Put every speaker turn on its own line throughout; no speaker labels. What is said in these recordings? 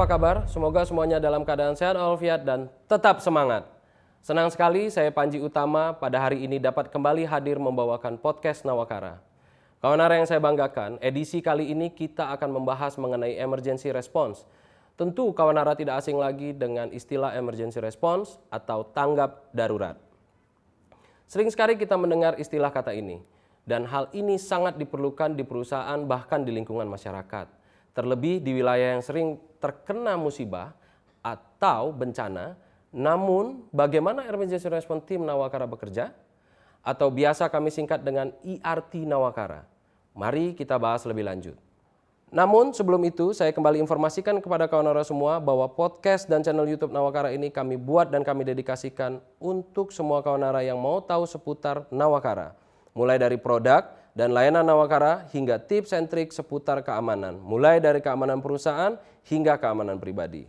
apa kabar? Semoga semuanya dalam keadaan sehat walafiat dan tetap semangat. Senang sekali saya Panji Utama pada hari ini dapat kembali hadir membawakan podcast Nawakara. Kawan Nara yang saya banggakan, edisi kali ini kita akan membahas mengenai emergency response. Tentu kawan Nara tidak asing lagi dengan istilah emergency response atau tanggap darurat. Sering sekali kita mendengar istilah kata ini, dan hal ini sangat diperlukan di perusahaan bahkan di lingkungan masyarakat. Terlebih di wilayah yang sering terkena musibah atau bencana, namun bagaimana emergency response team Nawakara bekerja? Atau biasa kami singkat dengan ERT Nawakara. Mari kita bahas lebih lanjut. Namun sebelum itu saya kembali informasikan kepada kawan Nara semua bahwa podcast dan channel YouTube Nawakara ini kami buat dan kami dedikasikan untuk semua kawan Nara yang mau tahu seputar Nawakara. Mulai dari produk dan layanan Nawakara hingga tips and trik seputar keamanan, mulai dari keamanan perusahaan hingga keamanan pribadi.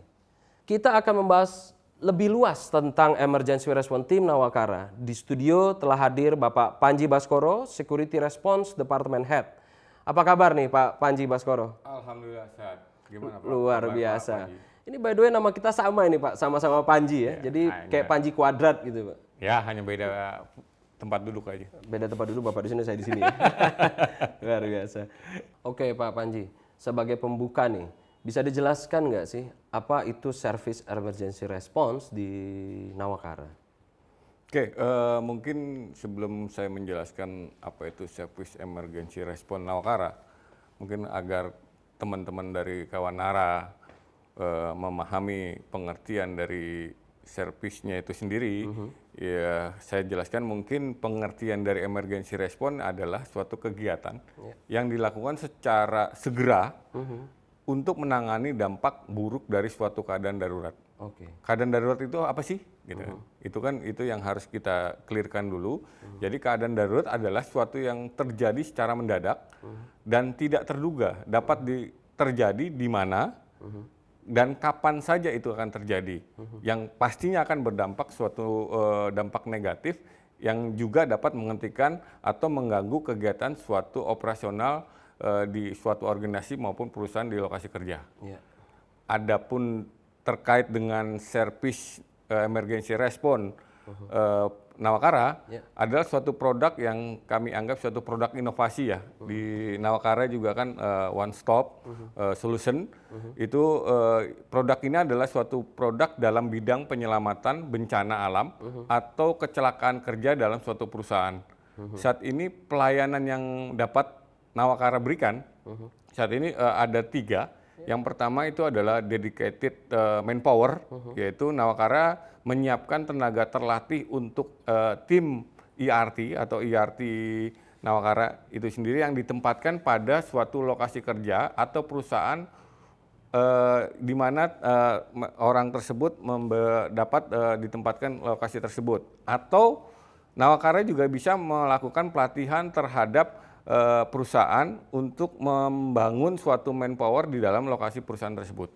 Kita akan membahas lebih luas tentang emergency response team Nawakara. Di studio telah hadir Bapak Panji Baskoro, Security Response Department Head. Apa kabar nih Pak Panji Baskoro?
Alhamdulillah sehat. Gimana Pak?
Luar biasa. Ini by the way nama kita sama ini Pak, sama-sama Panji ya. Jadi kayak Panji kuadrat gitu Pak.
Ya, hanya beda tempat duduk aja.
Beda tempat duduk, Bapak di sini, saya di sini. Luar biasa. Oke Pak Panji, sebagai pembuka nih, bisa dijelaskan nggak sih apa itu service emergency response di Nawakara?
Oke, mungkin sebelum saya menjelaskan apa itu service emergency response Nawakara, mungkin agar teman-teman dari kawan Nara memahami pengertian dari servisnya itu sendiri, ya saya jelaskan mungkin pengertian dari emergency response adalah suatu kegiatan yang dilakukan secara segera untuk menangani dampak buruk dari suatu keadaan darurat. Keadaan darurat itu apa sih? Gitu. Itu yang harus kita clearkan dulu. Jadi keadaan darurat adalah suatu yang terjadi secara mendadak dan tidak terduga, dapat terjadi di mana dan kapan saja itu akan terjadi, yang pastinya akan berdampak suatu dampak negatif yang juga dapat menghentikan atau mengganggu kegiatan suatu operasional di suatu organisasi maupun perusahaan di lokasi kerja. Adapun terkait dengan service emergency response Nawakara adalah suatu produk yang kami anggap suatu produk inovasi ya. Di Nawakara juga kan one stop solution. Itu produk ini adalah suatu produk dalam bidang penyelamatan bencana alam atau kecelakaan kerja dalam suatu perusahaan. Saat ini pelayanan yang dapat Nawakara berikan saat ini ada 3. Yang pertama itu adalah dedicated manpower, yaitu Nawakara menyiapkan tenaga terlatih untuk tim ERT atau ERT Nawakara itu sendiri yang ditempatkan pada suatu lokasi kerja atau perusahaan di mana orang tersebut dapat ditempatkan lokasi tersebut. Atau Nawakara juga bisa melakukan pelatihan terhadap perusahaan untuk membangun suatu manpower di dalam lokasi perusahaan tersebut.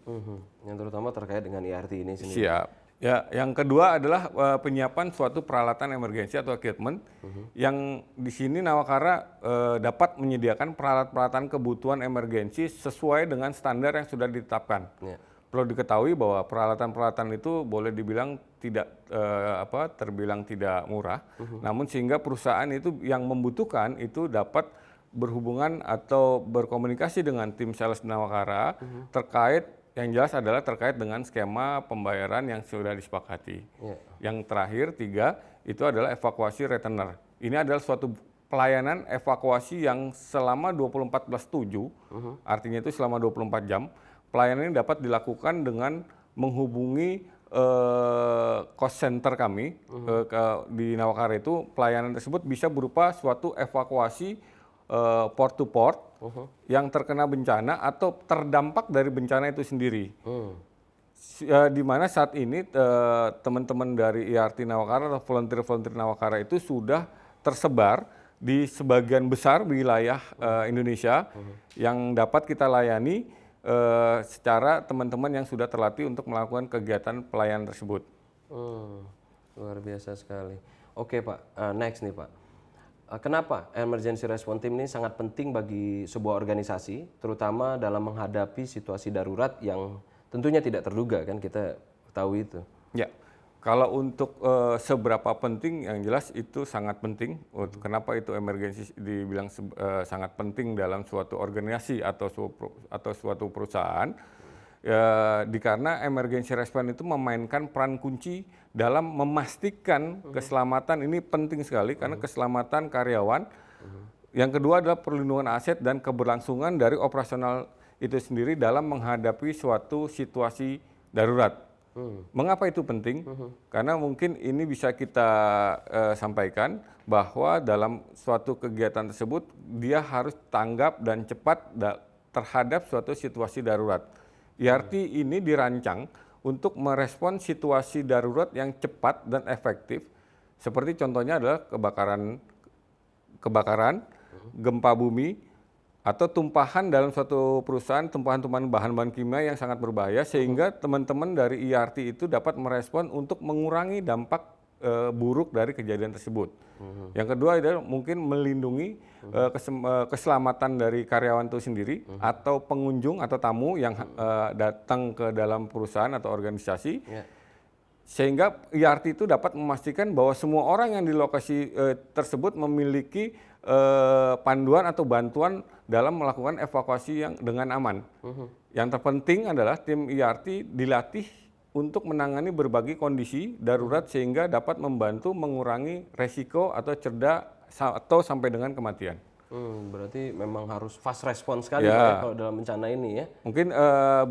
Yang terutama terkait dengan ERT ini sendiri.
Siap. Ya, yang kedua adalah penyiapan suatu peralatan emergensi atau equipment yang di sini Nawakara dapat menyediakan peralatan kebutuhan emergensi sesuai dengan standar yang sudah ditetapkan. Perlu diketahui bahwa peralatan-peralatan itu boleh dibilang terbilang tidak murah, namun sehingga perusahaan itu yang membutuhkan itu dapat berhubungan atau berkomunikasi dengan tim sales Nawakara terkait. Yang jelas adalah terkait dengan skema pembayaran yang sudah disepakati. Yang terakhir 3 itu adalah evakuasi returner. Ini adalah suatu pelayanan evakuasi yang selama 24/7, artinya itu selama 24 jam. Pelayanan ini dapat dilakukan dengan menghubungi cost center kami di Nawakara itu. Pelayanan tersebut bisa berupa suatu evakuasi port to port yang terkena bencana atau terdampak dari bencana itu sendiri. Di mana saat ini teman-teman dari ERT Nawakara atau volunteer-volunteer Nawakara itu sudah tersebar di sebagian besar wilayah Indonesia yang dapat kita layani secara teman-teman yang sudah terlatih untuk melakukan kegiatan pelayanan tersebut.
Luar biasa sekali. Oke Pak, next nih Pak. Kenapa emergency response team ini sangat penting bagi sebuah organisasi, terutama dalam menghadapi situasi darurat yang tentunya tidak terduga kan, kita tahu itu.
Ya, kalau untuk seberapa penting, yang jelas itu sangat penting. Kenapa itu emergensi dibilang sangat penting dalam suatu organisasi atau suatu perusahaan? Ya, karena emergency response itu memainkan peran kunci dalam memastikan keselamatan. Ini penting sekali karena keselamatan karyawan. Yang kedua adalah perlindungan aset dan keberlangsungan dari operasional itu sendiri dalam menghadapi suatu situasi darurat. Mengapa itu penting? Karena mungkin ini bisa kita sampaikan bahwa dalam suatu kegiatan tersebut dia harus tanggap dan cepat terhadap suatu situasi darurat. IRT ini dirancang untuk merespon situasi darurat yang cepat dan efektif, seperti contohnya adalah kebakaran, gempa bumi, atau tumpahan dalam suatu perusahaan, tumpahan-tumpahan bahan-bahan kimia yang sangat berbahaya, sehingga teman-teman dari IRT itu dapat merespon untuk mengurangi dampak buruk dari kejadian tersebut. Yang kedua adalah mungkin melindungi keselamatan dari karyawan itu sendiri atau pengunjung atau tamu yang datang ke dalam perusahaan atau organisasi, sehingga IRT itu dapat memastikan bahwa semua orang yang di lokasi tersebut memiliki panduan atau bantuan dalam melakukan evakuasi yang dengan aman. Yang terpenting adalah tim IRT dilatih untuk menangani berbagai kondisi darurat sehingga dapat membantu mengurangi resiko atau cedera atau sampai dengan kematian.
Berarti memang harus fast response sekali Pak, ya, kalau dalam bencana ini ya.
Mungkin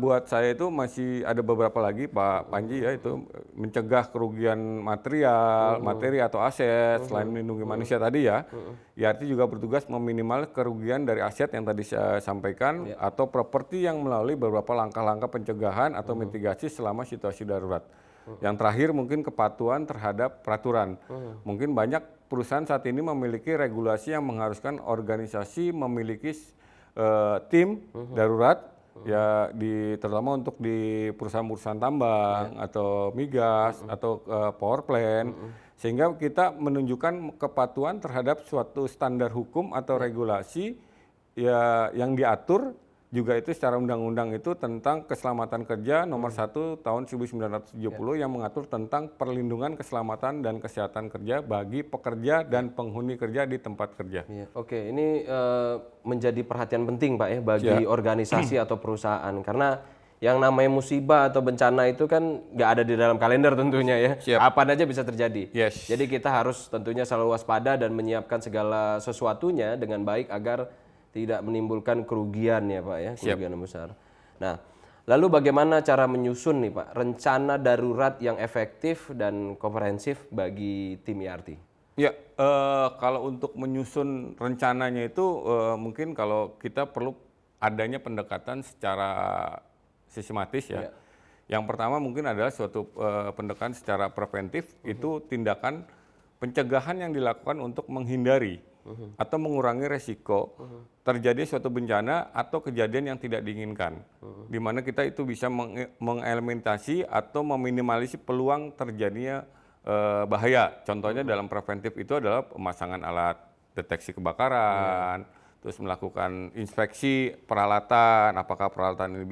buat saya itu masih ada beberapa lagi Pak Panji ya, itu mencegah kerugian materi atau aset selain melindungi manusia tadi ya. IRT juga bertugas meminimal kerugian dari aset yang tadi saya sampaikan atau properti yang melalui beberapa langkah-langkah pencegahan atau mitigasi selama situasi darurat. Yang terakhir mungkin kepatuhan terhadap peraturan. Mungkin banyak perusahaan saat ini memiliki regulasi yang mengharuskan organisasi memiliki tim darurat ya, terutama untuk di perusahaan-perusahaan tambang atau migas atau power plant, sehingga kita menunjukkan kepatuhan terhadap suatu standar hukum atau regulasi ya yang diatur juga itu secara undang-undang itu tentang keselamatan kerja nomor 1 tahun 1970 yang mengatur tentang perlindungan keselamatan dan kesehatan kerja bagi pekerja dan penghuni kerja di tempat kerja.
Oke, ini menjadi perhatian penting Pak ya bagi organisasi atau perusahaan, karena yang namanya musibah atau bencana itu kan nggak ada di dalam kalender tentunya ya. Apa aja bisa terjadi. Jadi kita harus tentunya selalu waspada dan menyiapkan segala sesuatunya dengan baik agar tidak menimbulkan kerugian ya Pak ya, kerugian yang besar. Nah, lalu bagaimana cara menyusun nih Pak rencana darurat yang efektif dan komprehensif bagi tim IRT?
Ya, kalau untuk menyusun rencananya itu mungkin kalau kita perlu adanya pendekatan secara sistematis ya. Yang pertama mungkin adalah suatu pendekatan secara preventif, itu tindakan pencegahan yang dilakukan untuk menghindari atau mengurangi resiko terjadi suatu bencana atau kejadian yang tidak diinginkan, di mana kita itu bisa mengeliminasi atau meminimalisasi peluang terjadinya bahaya. Contohnya dalam preventif itu adalah pemasangan alat deteksi kebakaran, terus melakukan inspeksi peralatan, apakah peralatan ini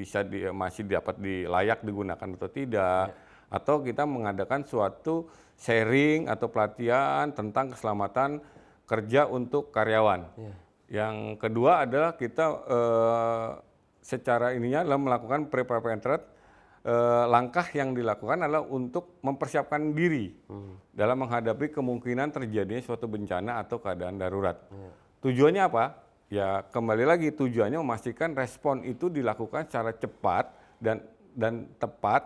masih dapat layak digunakan atau tidak, atau kita mengadakan suatu sharing atau pelatihan tentang keselamatan kerja untuk karyawan. Yang kedua adalah kita secara ininya adalah melakukan pre-preventive. Langkah yang dilakukan adalah untuk mempersiapkan diri dalam menghadapi kemungkinan terjadinya suatu bencana atau keadaan darurat. Tujuannya apa? Ya kembali lagi tujuannya memastikan respon itu dilakukan secara cepat dan tepat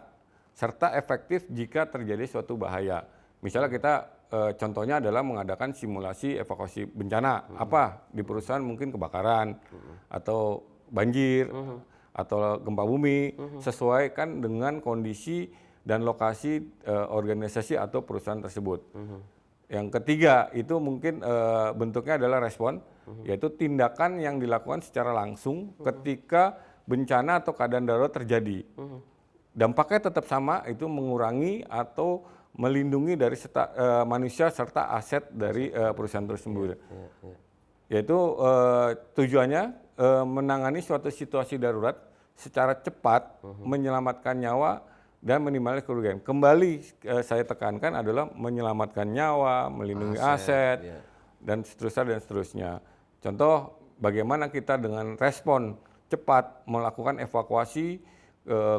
serta efektif jika terjadi suatu bahaya. Misalnya kita contohnya adalah mengadakan simulasi evakuasi bencana apa di perusahaan, mungkin kebakaran atau banjir atau gempa bumi, sesuaikan dengan kondisi dan lokasi organisasi atau perusahaan tersebut. Yang ketiga itu mungkin bentuknya adalah respon, yaitu tindakan yang dilakukan secara langsung ketika bencana atau keadaan darurat terjadi. Dampaknya tetap sama, itu mengurangi atau melindungi dari manusia serta aset dari perusahaan tersebut. Yaitu tujuannya menangani suatu situasi darurat secara cepat menyelamatkan nyawa dan minimalisir kerugian. Kembali saya tekankan adalah menyelamatkan nyawa, melindungi aset, dan seterusnya. Contoh bagaimana kita dengan respon cepat melakukan evakuasi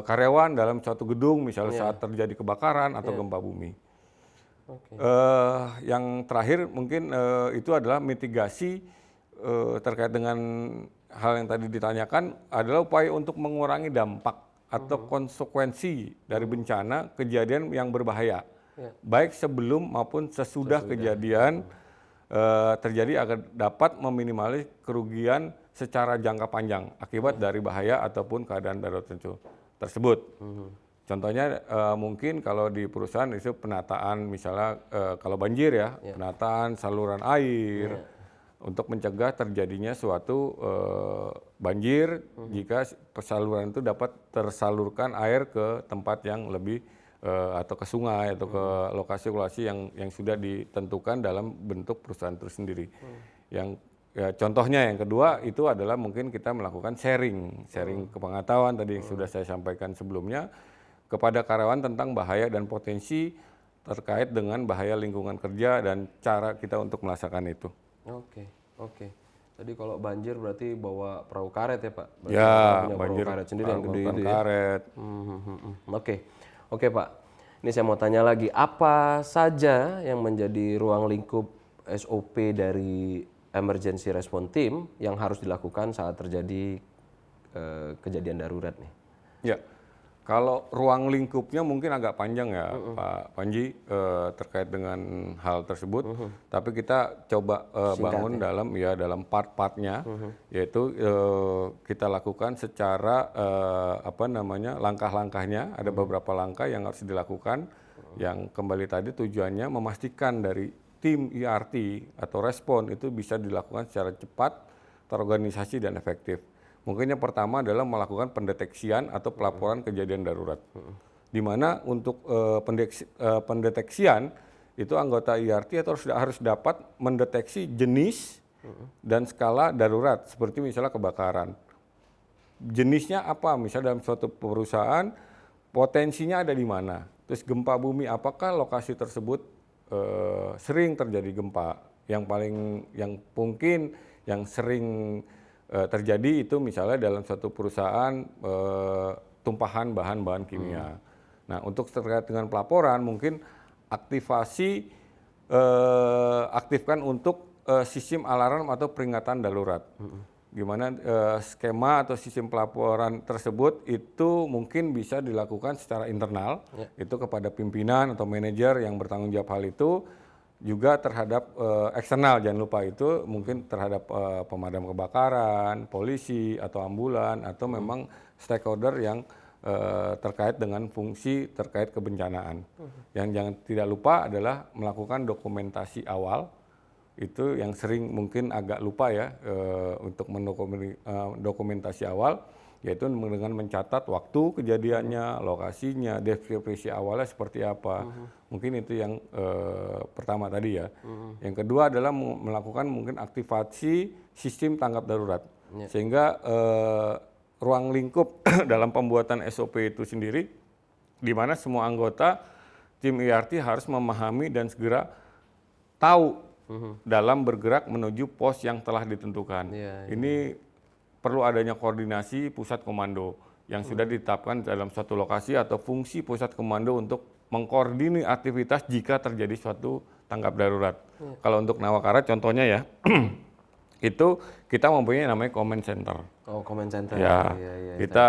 karyawan dalam suatu gedung, misalnya saat terjadi kebakaran atau gempa bumi. Yang terakhir mungkin itu adalah mitigasi terkait dengan hal yang tadi ditanyakan adalah upaya untuk mengurangi dampak atau konsekuensi dari bencana kejadian yang berbahaya, baik sebelum maupun sesudah kejadian terjadi agar dapat meminimalis kerugian secara jangka panjang akibat dari bahaya ataupun keadaan darurat tersebut. Contohnya mungkin kalau di perusahaan itu penataan, misalnya kalau banjir ya, penataan saluran air untuk mencegah terjadinya suatu banjir jika saluran itu dapat tersalurkan air ke tempat yang lebih atau ke sungai atau ke lokasi-lokasi yang sudah ditentukan dalam bentuk perusahaan itu sendiri. Yang contohnya yang kedua itu adalah mungkin kita melakukan sharing kepengetahuan tadi yang sudah saya sampaikan sebelumnya kepada karyawan tentang bahaya dan potensi terkait dengan bahaya lingkungan kerja dan cara kita untuk melaksanakan itu.
Oke. Tadi kalau banjir berarti bawa perahu karet ya Pak? Berarti
Ya,
punya
banjir
perahu karet sendiri yang gede itu ya?
karet.
Oke Pak. Ini saya mau tanya lagi, apa saja yang menjadi ruang lingkup SOP dari Emergency Response Team yang harus dilakukan saat terjadi kejadian darurat nih?
Ya. Kalau ruang lingkupnya mungkin agak panjang ya Pak Panji terkait dengan hal tersebut, tapi kita coba bangun dalam part-partnya, yaitu kita lakukan secara langkah-langkahnya. Ada beberapa langkah yang harus dilakukan, yang kembali tadi tujuannya memastikan dari tim ERT atau respon itu bisa dilakukan secara cepat, terorganisasi dan efektif. Mungkin yang pertama adalah melakukan pendeteksian atau pelaporan kejadian darurat. Di mana untuk pendeteksian itu anggota ERT harus dapat mendeteksi jenis dan skala darurat, seperti misalnya kebakaran. Jenisnya apa? Misalnya dalam suatu perusahaan potensinya ada di mana? Terus gempa bumi, apakah lokasi tersebut sering terjadi gempa? Yang mungkin yang sering terjadi itu misalnya dalam suatu perusahaan tumpahan bahan-bahan kimia. Nah, untuk terkait dengan pelaporan mungkin aktifkan untuk sistem alarm atau peringatan darurat. Gimana skema atau sistem pelaporan tersebut itu mungkin bisa dilakukan secara internal, itu kepada pimpinan atau manajer yang bertanggung jawab hal itu. Juga terhadap eksternal, jangan lupa itu mungkin terhadap pemadam kebakaran, polisi atau ambulan atau memang stakeholder yang terkait dengan fungsi terkait kebencanaan. Yang jangan tidak lupa adalah melakukan dokumentasi awal, itu yang sering mungkin agak lupa ya untuk mendokumentasi awal, yaitu dengan mencatat waktu kejadiannya, lokasinya, deskripsi awalnya seperti apa. Mungkin itu yang pertama tadi ya. Yang kedua adalah melakukan mungkin aktivasi sistem tanggap darurat. Sehingga ruang lingkup dalam pembuatan SOP itu sendiri, di mana semua anggota tim ERT harus memahami dan segera tahu dalam bergerak menuju pos yang telah ditentukan. Ini perlu adanya koordinasi pusat komando yang sudah ditetapkan dalam suatu lokasi atau fungsi pusat komando untuk mengkoordinir aktivitas jika terjadi suatu tanggap darurat. Kalau untuk Nawakara contohnya ya, itu kita mempunyai namanya command center.
Oh, command center.
Ya, kita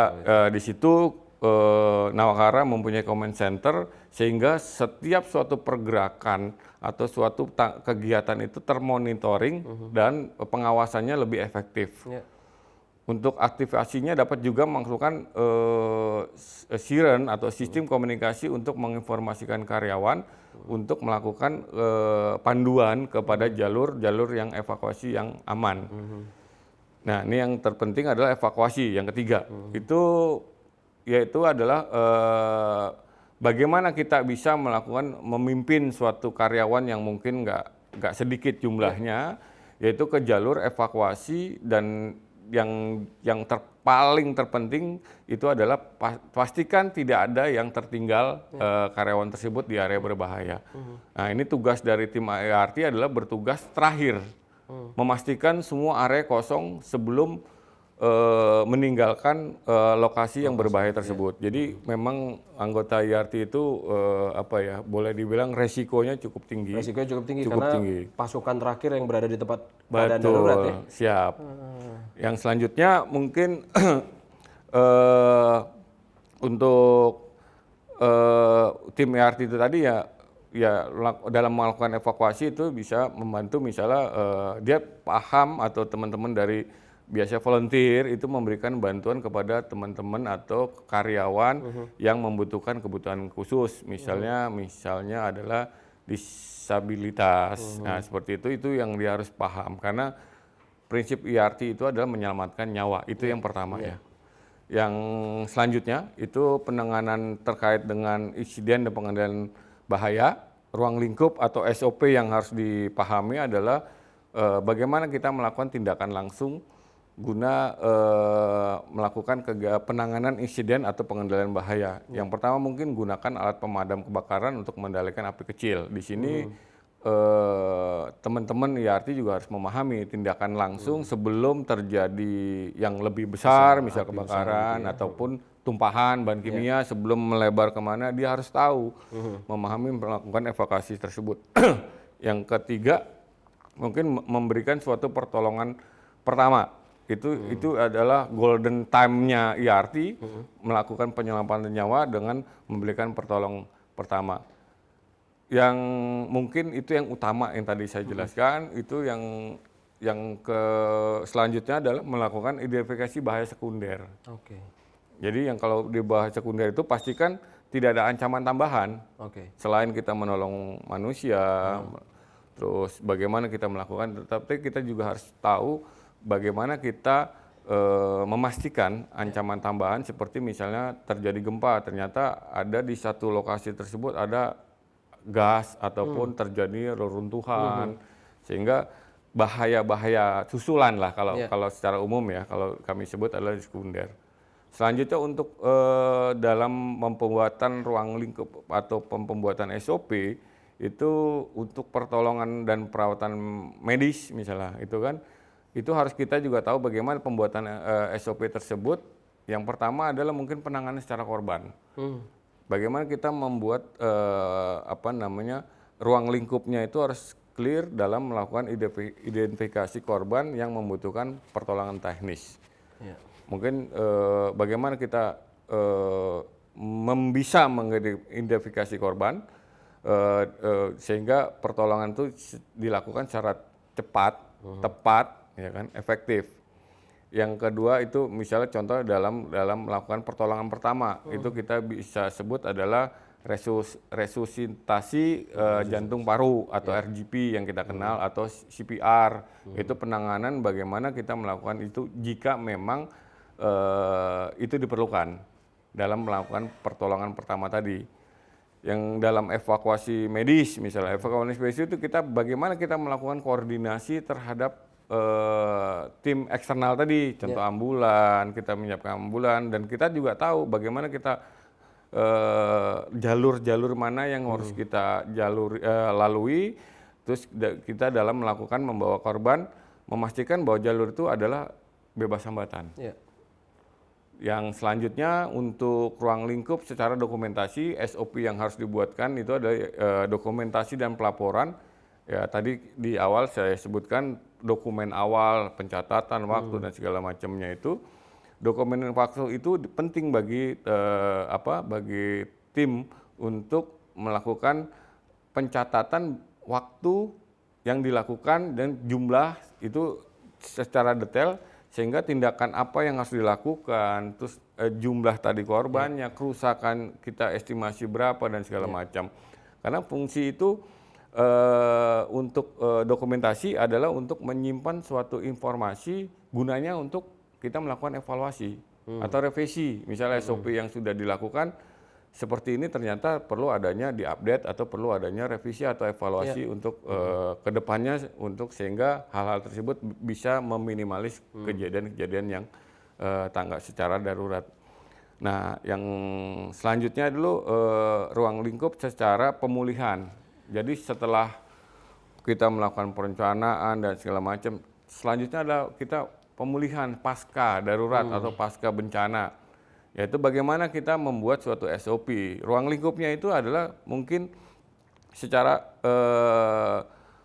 di situ Nawakara mempunyai command center sehingga setiap suatu pergerakan atau suatu kegiatan itu termonitoring dan pengawasannya lebih efektif. Untuk aktivasinya dapat juga melakukan siren atau sistem komunikasi untuk menginformasikan karyawan untuk melakukan panduan kepada jalur-jalur yang evakuasi yang aman. Nah, ini yang terpenting adalah evakuasi. Yang ketiga, yaitu adalah bagaimana kita bisa memimpin suatu karyawan yang mungkin nggak sedikit jumlahnya, yaitu ke jalur evakuasi dan paling terpenting itu adalah pastikan tidak ada yang tertinggal karyawan tersebut di area berbahaya. Nah, ini tugas dari tim IART adalah bertugas terakhir, memastikan semua area kosong sebelum meninggalkan lokasi yang berbahaya tersebut. Jadi memang anggota IART itu boleh dibilang resikonya cukup tinggi.
Resikonya cukup tinggi karena pasukan terakhir yang berada di tempat keadaan
Betul,
darurat ya.
siap. Yang selanjutnya mungkin untuk tim IART itu tadi ya dalam melakukan evakuasi itu bisa membantu misalnya dia paham atau teman-teman dari biasa volunteer itu memberikan bantuan kepada teman-teman atau karyawan yang membutuhkan kebutuhan khusus, misalnya adalah disabilitas. Nah, seperti itu yang dia harus paham karena prinsip IART itu adalah menyelamatkan nyawa. Itu yang pertama ya. Yang selanjutnya itu penanganan terkait dengan insiden dan pengendalian bahaya. Ruang lingkup atau SOP yang harus dipahami adalah bagaimana kita melakukan tindakan langsung guna melakukan penanganan insiden atau pengendalian bahaya. Yang pertama mungkin gunakan alat pemadam kebakaran untuk mengendalikan api kecil. Di sini teman-teman IART juga harus memahami tindakan langsung sebelum terjadi yang lebih besar, misal kebakaran ataupun tumpahan bahan kimia sebelum melebar kemana, dia harus tahu, memahami melakukan evakuasi tersebut. Yang ketiga mungkin memberikan suatu pertolongan pertama. Itu adalah golden time-nya IART melakukan penyelamatan nyawa dengan memberikan pertolongan pertama. Yang mungkin itu yang utama yang tadi saya jelaskan, itu yang selanjutnya adalah melakukan identifikasi bahaya sekunder. Jadi yang kalau di bahaya sekunder itu pastikan tidak ada ancaman tambahan. Selain kita menolong manusia, terus bagaimana kita melakukan, tetapi kita juga harus tahu bagaimana kita memastikan ancaman tambahan seperti misalnya terjadi gempa, ternyata ada di satu lokasi tersebut ada gas ataupun terjadi reruntuhan, sehingga bahaya-bahaya susulan lah kalau secara umum ya, kalau kami sebut adalah sekunder. Selanjutnya untuk dalam pembuatan ruang lingkup atau pembuatan SOP itu untuk pertolongan dan perawatan medis misalnya itu harus kita juga tahu bagaimana pembuatan SOP tersebut. Yang pertama adalah mungkin penanganan secara korban. Bagaimana kita membuat ruang lingkupnya itu harus clear dalam melakukan identifikasi korban yang membutuhkan pertolongan teknis. Mungkin bagaimana kita bisa mengidentifikasi korban sehingga pertolongan itu dilakukan secara cepat, tepat, ya kan, efektif. Yang kedua itu misalnya contoh dalam melakukan pertolongan pertama, itu kita bisa sebut adalah resusitasi jantung paru atau RGP yang kita kenal atau CPR. Itu penanganan bagaimana kita melakukan itu jika memang itu diperlukan dalam melakukan pertolongan pertama tadi. Yang dalam evakuasi medis, misalnya evakuasi medis itu bagaimana kita melakukan koordinasi terhadap tim eksternal tadi, contoh ambulan, kita menyiapkan ambulan, dan kita juga tahu bagaimana kita jalur-jalur mana yang harus kita lalui, terus kita dalam melakukan membawa korban, memastikan bahwa jalur itu adalah bebas hambatan. Yang selanjutnya untuk ruang lingkup secara dokumentasi, SOP yang harus dibuatkan itu adalah dokumentasi dan pelaporan. Ya, tadi di awal saya sebutkan dokumen awal, pencatatan waktu dan segala macamnya itu. Dokumen waktu itu penting bagi bagi tim untuk melakukan pencatatan waktu yang dilakukan dan jumlah itu secara detail, sehingga tindakan apa yang harus dilakukan, terus jumlah tadi korbannya, kerusakan kita estimasi berapa dan segala macam. Karena fungsi itu untuk dokumentasi adalah untuk menyimpan suatu informasi, gunanya untuk kita melakukan evaluasi atau revisi. Misalnya SOP yang sudah dilakukan seperti ini ternyata perlu adanya diupdate atau perlu adanya revisi atau evaluasi untuk kedepannya untuk sehingga hal-hal tersebut bisa meminimalis kejadian-kejadian yang tanggap secara darurat. Nah, yang selanjutnya dulu ruang lingkup secara pemulihan. Jadi setelah kita melakukan perencanaan dan segala macam, selanjutnya adalah kita pemulihan pasca darurat atau pasca bencana. Yaitu bagaimana kita membuat suatu SOP. Ruang lingkupnya itu adalah mungkin secara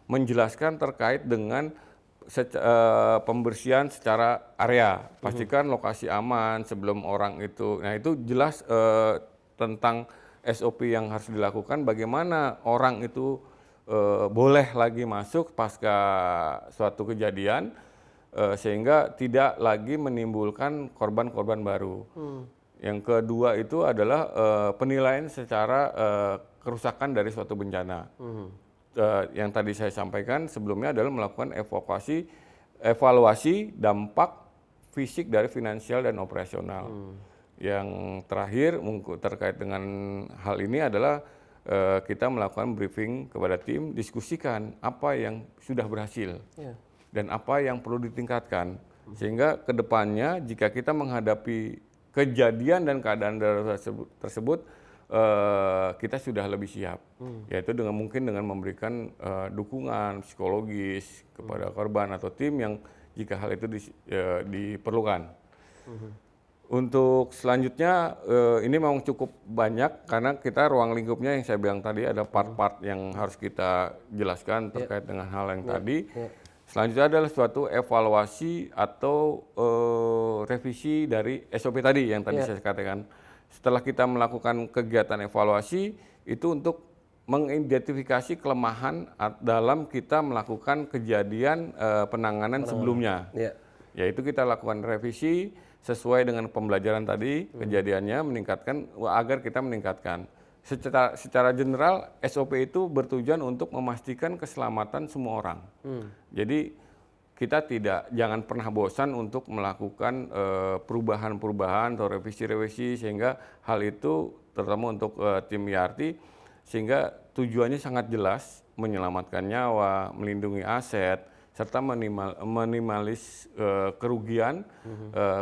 menjelaskan terkait dengan pembersihan secara area. Pastikan lokasi aman sebelum orang itu. Nah itu jelas tentang SOP yang harus dilakukan. Bagaimana orang itu boleh lagi masuk pasca suatu kejadian sehingga tidak lagi menimbulkan korban-korban baru. Yang kedua itu adalah penilaian secara kerusakan dari suatu bencana. Yang tadi saya sampaikan sebelumnya adalah melakukan evaluasi dampak fisik dari finansial dan operasional. Yang terakhir terkait dengan hal ini adalah kita melakukan briefing kepada tim, diskusikan apa yang sudah berhasil dan apa yang perlu ditingkatkan. Sehingga kedepannya jika kita menghadapi kejadian dan keadaan darurat tersebut kita sudah lebih siap, yaitu mungkin dengan memberikan dukungan psikologis kepada korban atau tim yang jika hal itu diperlukan. Untuk selanjutnya ini memang cukup banyak karena kita ruang lingkupnya yang saya bilang tadi ada part-part yang harus kita jelaskan terkait dengan hal yang tadi. Selanjutnya adalah suatu evaluasi atau revisi dari SOP tadi yang tadi saya katakan. Setelah kita melakukan kegiatan evaluasi, itu untuk mengidentifikasi kelemahan dalam kita melakukan kejadian penanganan sebelumnya. Yaitu kita lakukan revisi sesuai dengan pembelajaran tadi, kejadiannya meningkatkan, agar kita meningkatkan. Secara general SOP itu bertujuan untuk memastikan keselamatan semua orang. Jadi kita jangan pernah bosan untuk melakukan perubahan-perubahan atau revisi-revisi sehingga hal itu terutama untuk tim IRT sehingga tujuannya sangat jelas menyelamatkan nyawa, melindungi aset serta minimalis kerugian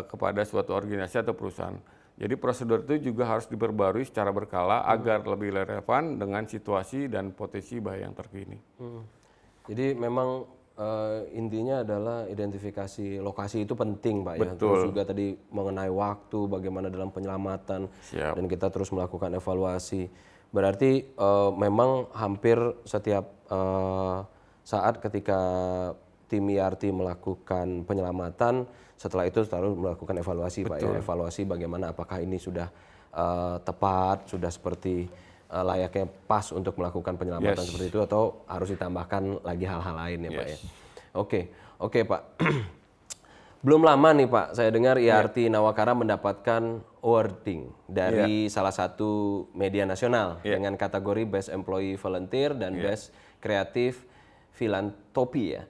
kepada suatu organisasi atau perusahaan. Jadi prosedur itu juga harus diperbarui secara berkala agar lebih relevan dengan situasi dan potensi bahaya yang terkini.
Jadi memang intinya adalah identifikasi lokasi itu penting Pak ya.
Betul.
Terus juga tadi mengenai waktu, bagaimana dalam penyelamatan.
Siap.
Dan kita terus melakukan evaluasi. Berarti memang hampir setiap saat ketika tim IRT melakukan penyelamatan, setelah itu selalu melakukan evaluasi Pak ya. Evaluasi bagaimana apakah ini sudah tepat, sudah seperti layaknya pas untuk melakukan penyelamatan seperti itu atau harus ditambahkan lagi hal-hal lain ya Pak ya. Oke Pak. Belum lama nih Pak, saya dengar IRT Nawakara mendapatkan awarding dari salah satu media nasional dengan kategori Best Employee Volunteer dan Best Creative Philanthropy ya.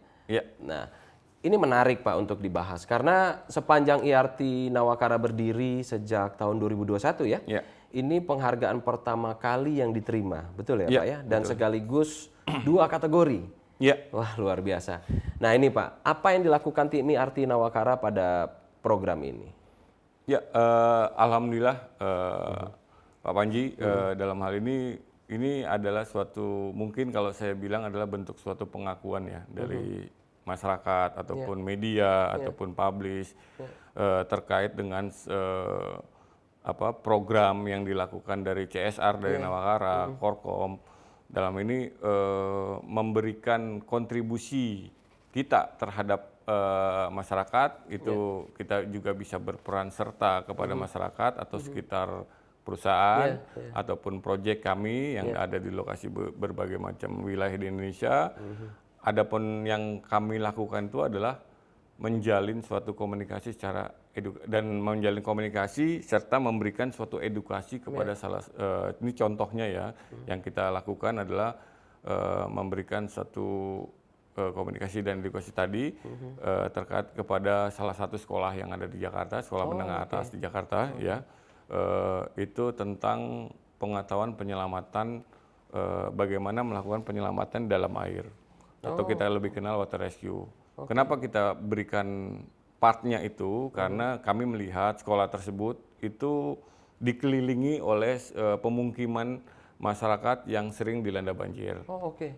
Nah, ini menarik Pak untuk dibahas karena sepanjang IRT Nawakara berdiri sejak tahun 2021 ya. Ini penghargaan pertama kali yang diterima, betul ya Pak ya? Dan sekaligus 2 kategori. Wah luar biasa. Nah ini Pak, apa yang dilakukan tim IRT Nawakara pada program ini?
Alhamdulillah Pak Panji dalam hal ini adalah suatu mungkin kalau saya bilang adalah bentuk suatu pengakuan ya dari masyarakat ataupun media ataupun publish terkait dengan program yang dilakukan dari CSR dari Nawakara, Korkom dalam ini memberikan kontribusi kita terhadap masyarakat itu kita juga bisa berperan serta kepada masyarakat atau sekitar perusahaan ataupun proyek kami yang ada di lokasi berbagai macam wilayah di Indonesia. Adapun yang kami lakukan itu adalah menjalin suatu komunikasi secara dan menjalin komunikasi serta memberikan suatu edukasi kepada ini contohnya ya yang kita lakukan adalah memberikan satu komunikasi dan edukasi tadi terkait kepada salah satu sekolah yang ada di Jakarta, sekolah menengah atas di Jakarta ya itu tentang pengetahuan penyelamatan, bagaimana melakukan penyelamatan dalam air, atau kita lebih kenal water rescue. Kenapa kita berikan partnya itu? Karena kami melihat sekolah tersebut itu dikelilingi oleh pemukiman masyarakat yang sering dilanda banjir.
Oh, oke.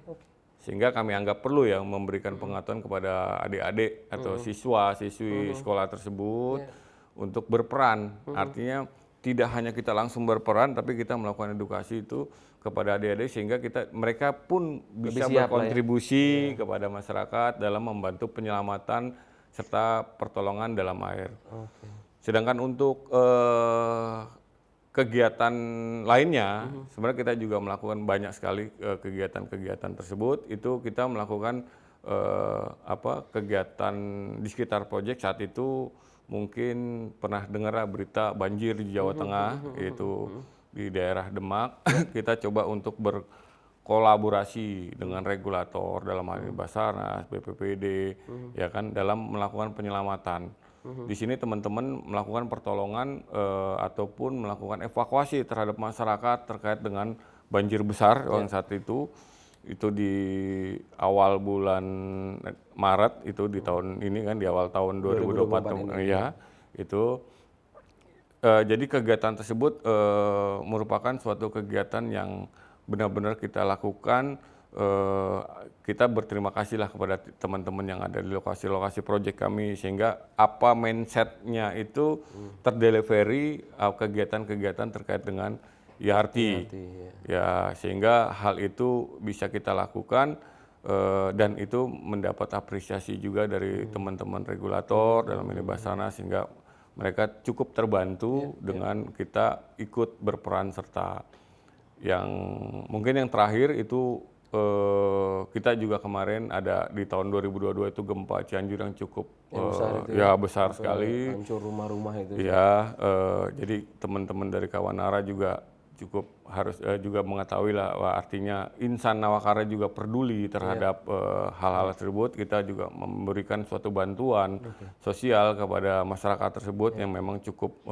Sehingga kami anggap perlu ya memberikan pengetahuan kepada adik-adik atau siswa-siswi sekolah tersebut untuk berperan. Artinya tidak hanya kita langsung berperan, tapi kita melakukan edukasi itu kepada adik-adik sehingga mereka pun bisa berkontribusi kepada masyarakat dalam membantu penyelamatan serta pertolongan dalam air. Sedangkan untuk kegiatan lainnya, sebenarnya kita juga melakukan banyak sekali kegiatan-kegiatan tersebut. Itu kita melakukan kegiatan di sekitar proyek saat itu. Mungkin pernah dengar berita banjir di Jawa Tengah, yaitu di daerah Demak. Kita coba untuk berkolaborasi dengan regulator dalam hal ini Basarnas, BPPD, ya kan, dalam melakukan penyelamatan. Di sini teman-teman melakukan pertolongan ataupun melakukan evakuasi terhadap masyarakat terkait dengan banjir besar yang saat itu di awal bulan Maret itu di tahun ini kan, di awal tahun 2024 ya itu. Jadi kegiatan tersebut merupakan suatu kegiatan yang benar-benar kita lakukan. Kita berterima kasihlah kepada teman-teman yang ada di lokasi-lokasi proyek kami, sehingga apa mindsetnya itu terdelivery kegiatan-kegiatan terkait dengan IRT. Ya, sehingga hal itu bisa kita lakukan dan itu mendapat apresiasi juga dari teman-teman regulator dalam ini Basarnas, sehingga mereka cukup terbantu dengan kita ikut berperan serta. Yang mungkin yang terakhir itu kita juga kemarin ada di tahun 2022 itu gempa Cianjur yang cukup besar sekali.
Hancur rumah-rumah itu.
Ya, jadi teman-teman dari Kawanara juga cukup harus juga mengetahui lah, artinya insan Nawakara juga peduli terhadap hal-hal tersebut. Kita juga memberikan suatu bantuan sosial kepada masyarakat tersebut yang memang cukup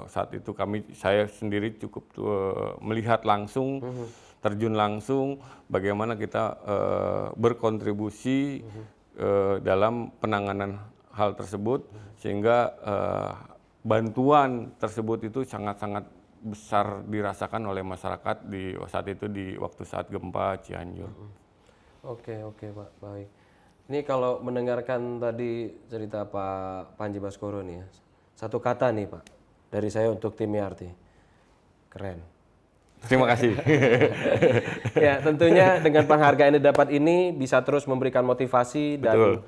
saat itu saya sendiri cukup melihat langsung, terjun langsung bagaimana kita berkontribusi dalam penanganan hal tersebut, sehingga bantuan tersebut itu sangat-sangat besar dirasakan oleh masyarakat di waktu saat gempa Cianjur.
Oke Pak, baik. Ini kalau mendengarkan tadi cerita Pak Panji Baskoro nih ya, satu kata nih Pak dari saya untuk tim IRT, keren.
Terima kasih.
Ya, tentunya dengan penghargaan yang didapat ini bisa terus memberikan motivasi dan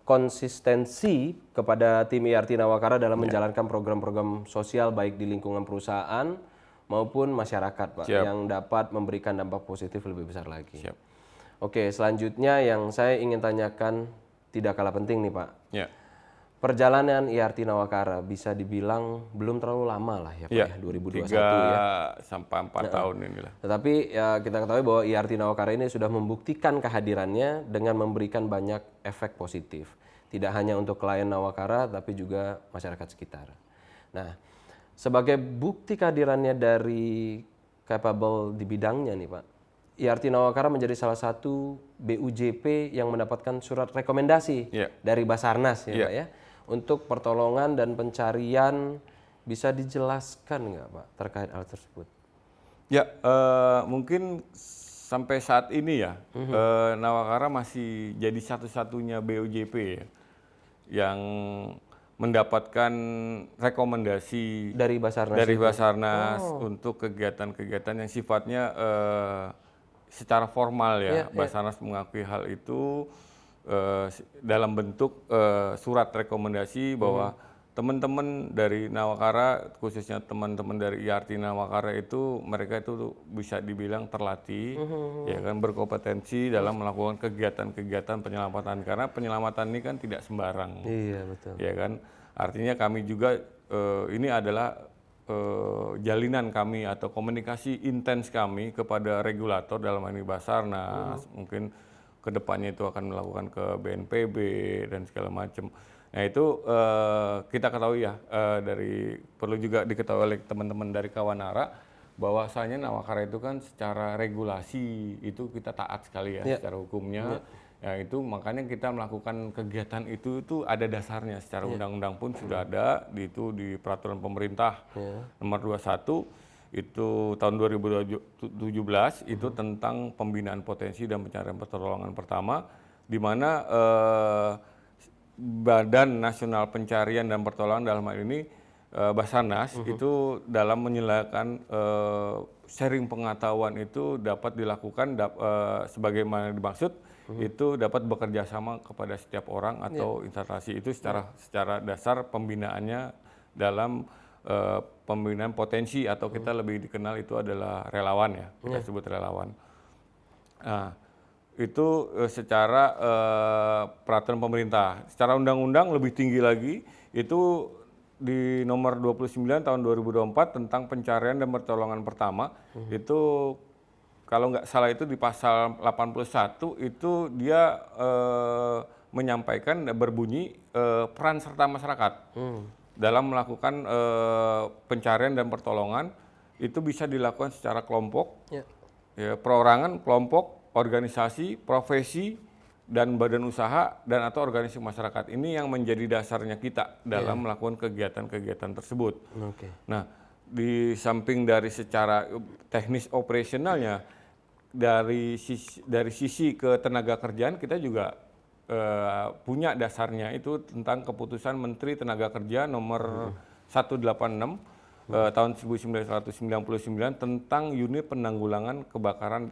konsistensi kepada tim IRT Nawakara dalam menjalankan program-program sosial baik di lingkungan perusahaan maupun masyarakat, Pak, yang dapat memberikan dampak positif lebih besar lagi. Oke, selanjutnya yang saya ingin tanyakan tidak kalah penting nih, Pak. Perjalanan IRT Nawakara bisa dibilang belum terlalu lama lah ya, Pak, ya, 2021 ya.
3-4 tahun inilah.
Tetapi ya kita ketahui bahwa IRT Nawakara ini sudah membuktikan kehadirannya dengan memberikan banyak efek positif. Tidak hanya untuk klien Nawakara, tapi juga masyarakat sekitar. Nah, sebagai bukti kehadirannya dari capable di bidangnya nih Pak, IRT Nawakara menjadi salah satu BUJP yang mendapatkan surat rekomendasi dari Basarnas ya Pak ya, untuk pertolongan dan pencarian. Bisa dijelaskan nggak Pak terkait hal tersebut?
Ya, mungkin sampai saat ini ya, Nawakara masih jadi satu-satunya BUJP ya, yang mendapatkan rekomendasi
dari Basarnas,
untuk kegiatan-kegiatan yang sifatnya secara formal ya. Basarnas mengakui hal itu dalam bentuk surat rekomendasi bahwa teman-teman dari Nawakara, khususnya teman-teman dari IRT Nawakara itu, mereka itu bisa dibilang terlatih, ya kan, berkompetensi dalam melakukan kegiatan-kegiatan penyelamatan, karena penyelamatan ini kan tidak sembarang.
Iya betul.
Ya kan, artinya kami juga ini adalah jalinan kami atau komunikasi intens kami kepada regulator dalam hal ini Basarnas, mungkin kedepannya itu akan melakukan ke BNPB dan segala macam. Nah itu kita ketahui ya, perlu juga diketahui oleh teman-teman dari Kawanara bahwasanya Nawakara itu kan secara regulasi itu kita taat sekali ya, secara hukumnya. Ya itu makanya kita melakukan kegiatan itu ada dasarnya secara undang-undang pun sudah ada di peraturan pemerintah nomor 21 itu tahun 2017 itu tentang pembinaan potensi dan pencarian pertolongan pertama, di mana Badan Nasional Pencarian dan Pertolongan dalam hal ini Basarnas itu dalam menyelesaikan sharing pengetahuan itu dapat dilakukan sebagaimana dimaksud, itu dapat bekerja sama kepada setiap orang atau instansi itu secara dasar pembinaannya dalam pembinaan potensi atau kita lebih dikenal itu adalah relawan ya, kita sebut relawan. Nah, itu secara peraturan pemerintah. Secara undang-undang lebih tinggi lagi itu di nomor 29 tahun 2024 tentang pencarian dan pertolongan pertama, itu kalau nggak salah itu di pasal 81 itu dia menyampaikan berbunyi peran serta masyarakat dalam melakukan pencarian dan pertolongan itu bisa dilakukan secara kelompok, ya, perorangan, kelompok, organisasi, profesi, dan badan usaha dan atau organisasi masyarakat. Ini yang menjadi dasarnya kita dalam melakukan kegiatan-kegiatan tersebut. Nah, di samping dari secara teknis operasionalnya, dari sisi ketenaga kerjaan kita juga punya dasarnya itu tentang keputusan Menteri Tenaga Kerja nomor 186 tahun 1999 tentang unit penanggulangan kebakaran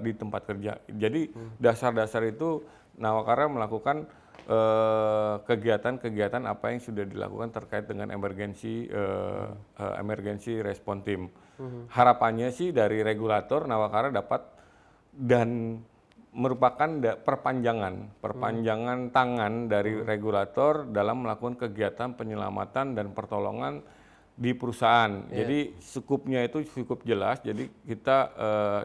di tempat kerja. Jadi dasar-dasar itu Nawakara melakukan kegiatan-kegiatan apa yang sudah dilakukan terkait dengan emergency response team. Harapannya sih dari regulator Nawakara dapat dan merupakan perpanjangan tangan dari regulator dalam melakukan kegiatan penyelamatan dan pertolongan di perusahaan. Jadi skupnya itu cukup jelas. Jadi kita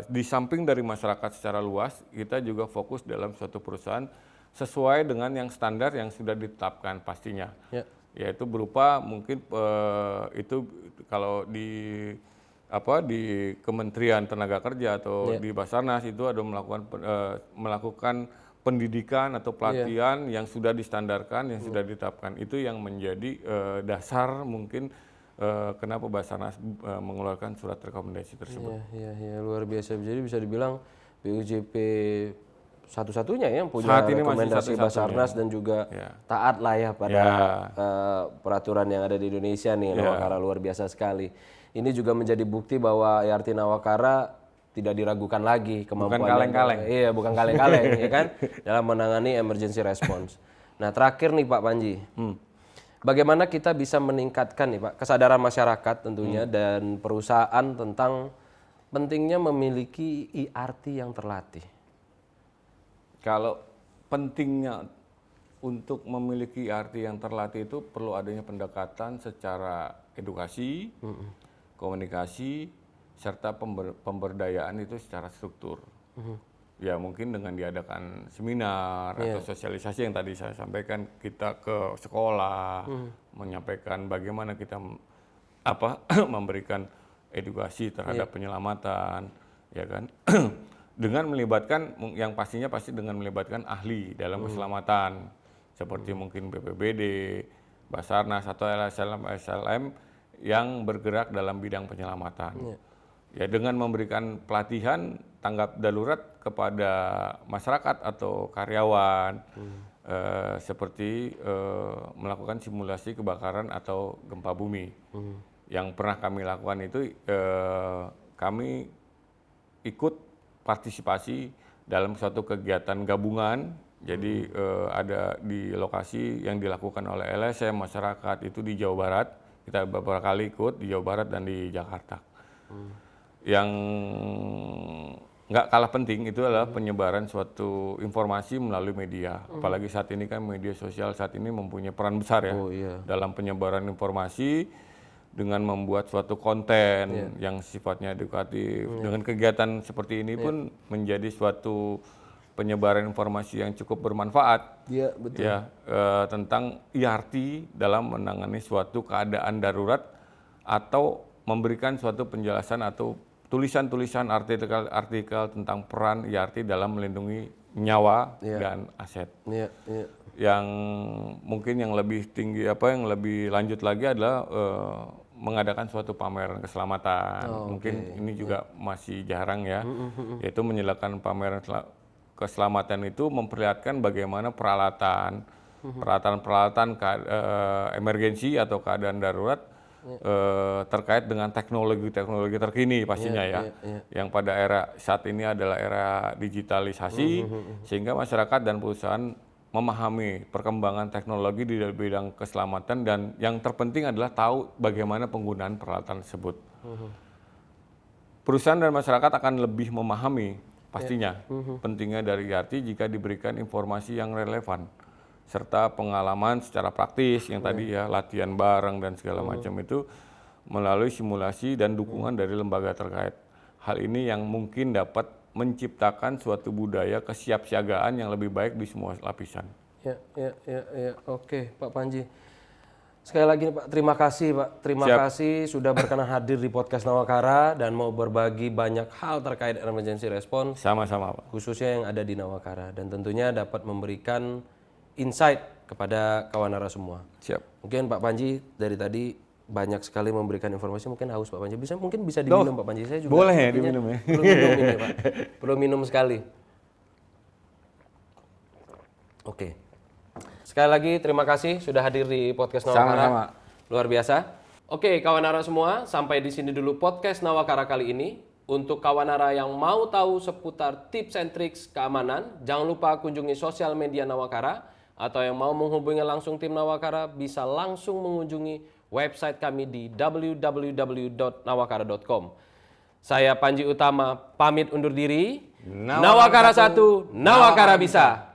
di samping dari masyarakat secara luas, kita juga fokus dalam suatu perusahaan sesuai dengan yang standar yang sudah ditetapkan pastinya. Yaitu berupa mungkin itu kalau di Kementerian Tenaga Kerja atau di Basarnas itu ada melakukan pendidikan atau pelatihan yang sudah distandarkan, yang sudah ditetapkan. Itu yang menjadi dasar mungkin kenapa Basarnas mengeluarkan surat rekomendasi tersebut.
Iya, luar biasa. Jadi bisa dibilang BUJP satu-satunya yang punya rekomendasi Basarnas dan juga taat lah ya pada peraturan yang ada di Indonesia nih. Nawakara luar biasa sekali. Ini juga menjadi bukti bahwa IRT Nawakara tidak diragukan lagi kemampuannya.
Bukan kaleng-kaleng.
Iya, bukan kaleng-kaleng ya kan dalam menangani emergency response. Nah, terakhir nih Pak Panji. Bagaimana kita bisa meningkatkan nih Pak kesadaran masyarakat tentunya dan perusahaan tentang pentingnya memiliki IRT yang terlatih?
Kalau pentingnya untuk memiliki IRT yang terlatih itu perlu adanya pendekatan secara edukasi, komunikasi, serta pemberdayaan itu secara struktur. Ya mungkin dengan diadakan seminar atau sosialisasi yang tadi saya sampaikan, kita ke sekolah menyampaikan bagaimana kita memberikan edukasi terhadap penyelamatan, ya kan, dengan melibatkan yang pasti dengan melibatkan ahli dalam keselamatan seperti mungkin BPBD, Basarnas atau LSLM yang bergerak dalam bidang penyelamatan. Ya dengan memberikan pelatihan tanggap darurat kepada masyarakat atau karyawan seperti melakukan simulasi kebakaran atau gempa bumi. Yang pernah kami lakukan itu kami ikut partisipasi dalam suatu kegiatan gabungan. Jadi ada di lokasi yang dilakukan oleh LSM masyarakat itu di Jawa Barat. Kita beberapa kali ikut di Jawa Barat dan di Jakarta. Yang nggak kalah penting itu adalah penyebaran suatu informasi melalui media. Apalagi saat ini kan media sosial saat ini mempunyai peran besar ya dalam penyebaran informasi dengan membuat suatu konten yang sifatnya edukatif. Dengan kegiatan seperti ini pun menjadi suatu penyebaran informasi yang cukup bermanfaat.
Iya, betul.
Ya, tentang IRT dalam menangani suatu keadaan darurat atau memberikan suatu penjelasan atau tulisan-tulisan artikel tentang peran IRT dalam melindungi nyawa dan aset. Yang mungkin yang lebih tinggi yang lebih lanjut lagi adalah mengadakan suatu pameran keselamatan. Mungkin ini juga masih jarang ya, yaitu menyediakan pameran keselamatan itu memperlihatkan bagaimana peralatan emergensi atau keadaan darurat terkait dengan teknologi terkini pastinya yang pada era saat ini adalah era digitalisasi, sehingga masyarakat dan perusahaan memahami perkembangan teknologi di bidang keselamatan, dan yang terpenting adalah tahu bagaimana penggunaan peralatan tersebut. Perusahaan dan masyarakat akan lebih memahami pastinya pentingnya dari IRT jika diberikan informasi yang relevan serta pengalaman secara praktis yang tadi latihan bareng dan segala macam itu melalui simulasi dan dukungan dari lembaga terkait. Hal ini yang mungkin dapat menciptakan suatu budaya kesiapsiagaan yang lebih baik di semua lapisan.
Oke, Pak Panji. Sekali lagi Pak, terima kasih Pak. Terima kasih sudah berkenan hadir di podcast Nawakara dan mau berbagi banyak hal terkait emergency response.
Sama-sama Pak.
Khususnya yang ada di Nawakara, dan tentunya dapat memberikan insight kepada kawan Nara semua.
Siap.
Mungkin Pak Panji dari tadi banyak sekali memberikan informasi, mungkin haus Pak Panji. Mungkin bisa diminum Pak Panji. Saya juga
boleh ya diminum ya.
Perlu minum ini Pak. Perlu minum sekali. Oke. Sekali lagi terima kasih sudah hadir di podcast Nawakara.
Sama-sama.
Luar biasa. Oke, kawan Nara semua, sampai di sini dulu podcast Nawakara kali ini. Untuk kawan Nara yang mau tahu seputar tips and tricks keamanan, jangan lupa kunjungi sosial media Nawakara, atau yang mau menghubungi langsung tim Nawakara bisa langsung mengunjungi website kami di www.nawakara.com. Saya Panji Utama pamit undur diri. Nawakara 1, Nawakara bisa.